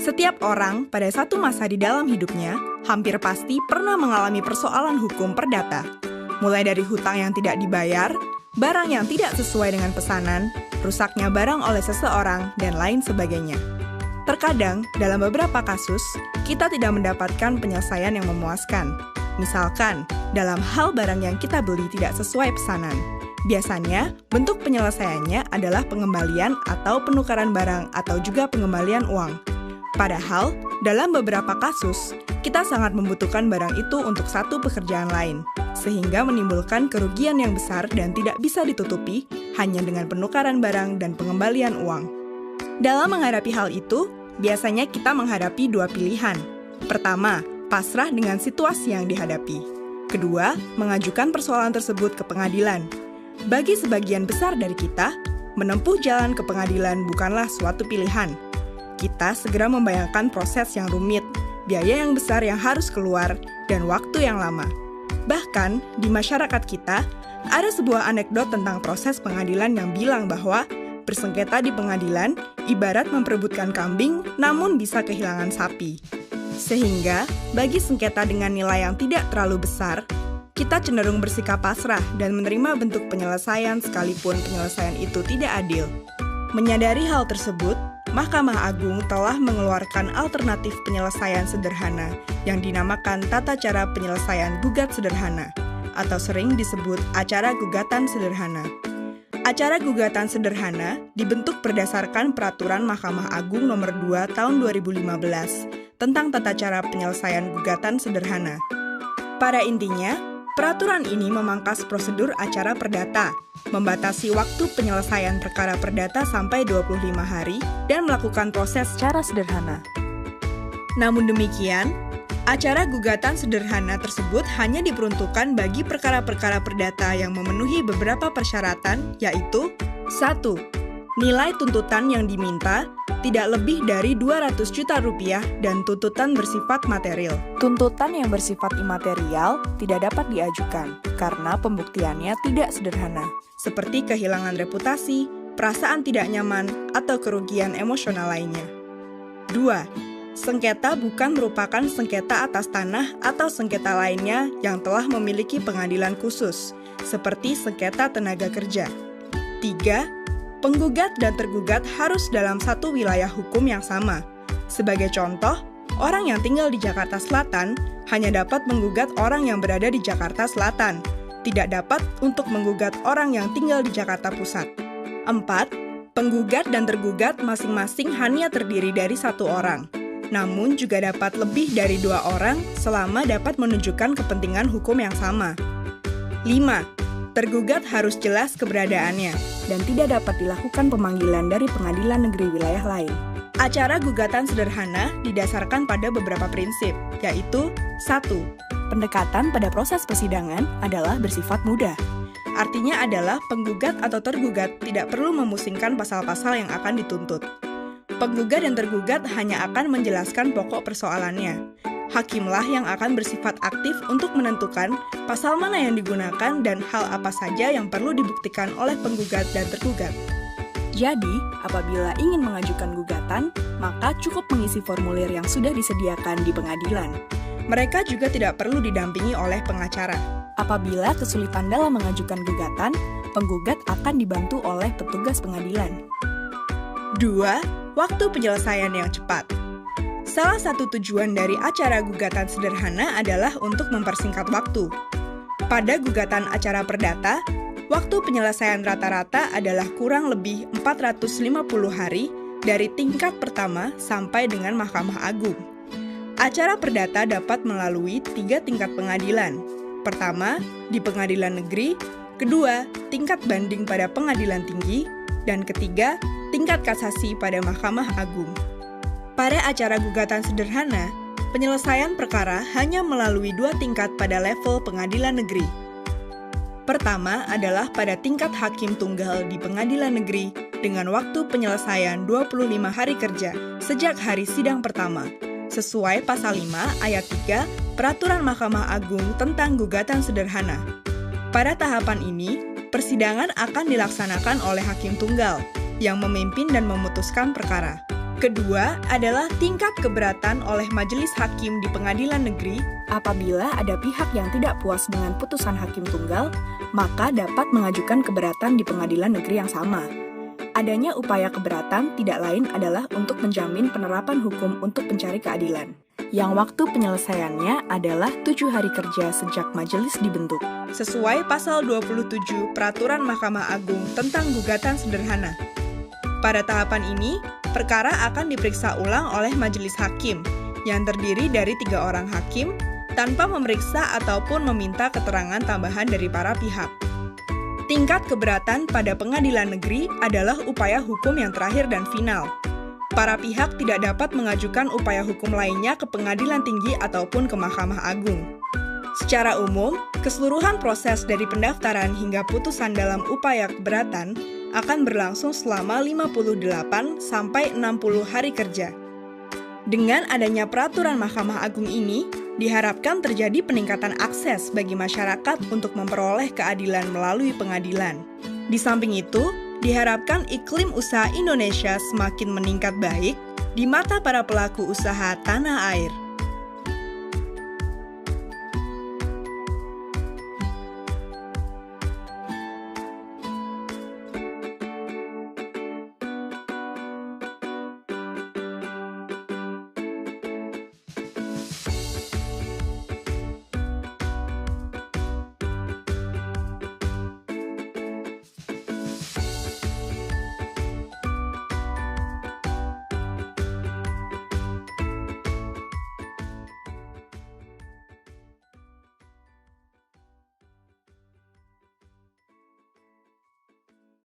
Setiap orang pada satu masa di dalam hidupnya hampir pasti pernah mengalami persoalan hukum perdata. Mulai dari hutang yang tidak dibayar, barang yang tidak sesuai dengan pesanan, rusaknya barang oleh seseorang, dan lain sebagainya. Terkadang, dalam beberapa kasus, kita tidak mendapatkan penyelesaian yang memuaskan. Misalkan, dalam hal barang yang kita beli tidak sesuai pesanan. Biasanya, bentuk penyelesaiannya adalah pengembalian atau penukaran barang atau juga pengembalian uang. Padahal, dalam beberapa kasus, kita sangat membutuhkan barang itu untuk satu pekerjaan lain, sehingga menimbulkan kerugian yang besar dan tidak bisa ditutupi hanya dengan penukaran barang dan pengembalian uang. Dalam menghadapi hal itu, biasanya kita menghadapi dua pilihan. Pertama, pasrah dengan situasi yang dihadapi. Kedua, mengajukan persoalan tersebut ke pengadilan. Bagi sebagian besar dari kita, menempuh jalan ke pengadilan bukanlah suatu pilihan. Kita segera membayangkan proses yang rumit, biaya yang besar yang harus keluar, dan waktu yang lama. Bahkan, di masyarakat kita, ada sebuah anekdot tentang proses pengadilan yang bilang bahwa bersengketa di pengadilan ibarat memperebutkan kambing, namun bisa kehilangan sapi. Sehingga, bagi sengketa dengan nilai yang tidak terlalu besar, kita cenderung bersikap pasrah dan menerima bentuk penyelesaian sekalipun penyelesaian itu tidak adil. Menyadari hal tersebut, Mahkamah Agung telah mengeluarkan alternatif penyelesaian sederhana yang dinamakan Tata Cara Penyelesaian Gugat Sederhana, atau sering disebut Acara Gugatan Sederhana. Acara gugatan sederhana dibentuk berdasarkan Peraturan Mahkamah Agung Nomor 2 Tahun 2015 tentang Tata Cara Penyelesaian Gugatan Sederhana. Pada intinya, peraturan ini memangkas prosedur acara perdata, membatasi waktu penyelesaian perkara perdata sampai 25 hari, dan melakukan proses secara sederhana. Namun demikian, acara gugatan sederhana tersebut hanya diperuntukkan bagi perkara-perkara perdata yang memenuhi beberapa persyaratan, yaitu 1. Nilai tuntutan yang diminta tidak lebih dari 200 juta rupiah dan tuntutan bersifat material. Tuntutan yang bersifat imaterial tidak dapat diajukan karena pembuktiannya tidak sederhana, seperti kehilangan reputasi, perasaan tidak nyaman, atau kerugian emosional lainnya. 2. Sengketa bukan merupakan sengketa atas tanah atau sengketa lainnya yang telah memiliki pengadilan khusus, seperti sengketa tenaga kerja. 3. Penggugat dan tergugat harus dalam satu wilayah hukum yang sama. Sebagai contoh, orang yang tinggal di Jakarta Selatan hanya dapat menggugat orang yang berada di Jakarta Selatan, tidak dapat untuk menggugat orang yang tinggal di Jakarta Pusat. 4. Penggugat dan tergugat masing-masing hanya terdiri dari satu orang, namun juga dapat lebih dari 2 orang selama dapat menunjukkan kepentingan hukum yang sama. 5. Tergugat harus jelas keberadaannya dan tidak dapat dilakukan pemanggilan dari pengadilan negeri wilayah lain. Acara gugatan sederhana didasarkan pada beberapa prinsip, yaitu 1. Pendekatan pada proses persidangan adalah bersifat mudah. Artinya adalah penggugat atau tergugat tidak perlu memusingkan pasal-pasal yang akan dituntut. Penggugat dan tergugat hanya akan menjelaskan pokok persoalannya. Hakimlah yang akan bersifat aktif untuk menentukan pasal mana yang digunakan dan hal apa saja yang perlu dibuktikan oleh penggugat dan tergugat. Jadi, apabila ingin mengajukan gugatan, maka cukup mengisi formulir yang sudah disediakan di pengadilan. Mereka juga tidak perlu didampingi oleh pengacara. Apabila kesulitan dalam mengajukan gugatan, penggugat akan dibantu oleh petugas pengadilan. 2. Waktu penyelesaian yang cepat. Salah satu tujuan dari acara gugatan sederhana adalah untuk mempersingkat waktu. Pada gugatan acara perdata, waktu penyelesaian rata-rata adalah kurang lebih 450 hari dari tingkat pertama sampai dengan Mahkamah Agung. Acara perdata dapat melalui 3 tingkat pengadilan. Pertama, di pengadilan negeri, kedua, tingkat banding pada pengadilan tinggi, dan ketiga, tingkat kasasi pada Mahkamah Agung. Pada acara gugatan sederhana, penyelesaian perkara hanya melalui 2 tingkat pada level pengadilan negeri. Pertama adalah pada tingkat hakim tunggal di pengadilan negeri dengan waktu penyelesaian 25 hari kerja sejak hari sidang pertama, sesuai pasal 5 ayat 3 Peraturan Mahkamah Agung tentang gugatan sederhana. Pada tahapan ini, persidangan akan dilaksanakan oleh hakim tunggal yang memimpin dan memutuskan perkara. Kedua adalah tingkat keberatan oleh majelis hakim di pengadilan negeri. Apabila ada pihak yang tidak puas dengan putusan hakim tunggal, maka dapat mengajukan keberatan di pengadilan negeri yang sama. Adanya upaya keberatan tidak lain adalah untuk menjamin penerapan hukum untuk pencari keadilan, yang waktu penyelesaiannya adalah 7 hari kerja sejak majelis dibentuk. Sesuai pasal 27 Peraturan Mahkamah Agung tentang gugatan sederhana. Pada tahapan ini, perkara akan diperiksa ulang oleh majelis hakim, yang terdiri dari 3 orang hakim, tanpa memeriksa ataupun meminta keterangan tambahan dari para pihak. Tingkat keberatan pada pengadilan negeri adalah upaya hukum yang terakhir dan final. Para pihak tidak dapat mengajukan upaya hukum lainnya ke pengadilan tinggi ataupun ke Mahkamah Agung. Secara umum, keseluruhan proses dari pendaftaran hingga putusan dalam upaya keberatan akan berlangsung selama 58 sampai 60 hari kerja. Dengan adanya peraturan Mahkamah Agung ini, diharapkan terjadi peningkatan akses bagi masyarakat untuk memperoleh keadilan melalui pengadilan. Di samping itu, diharapkan iklim usaha Indonesia semakin meningkat baik di mata para pelaku usaha tanah air.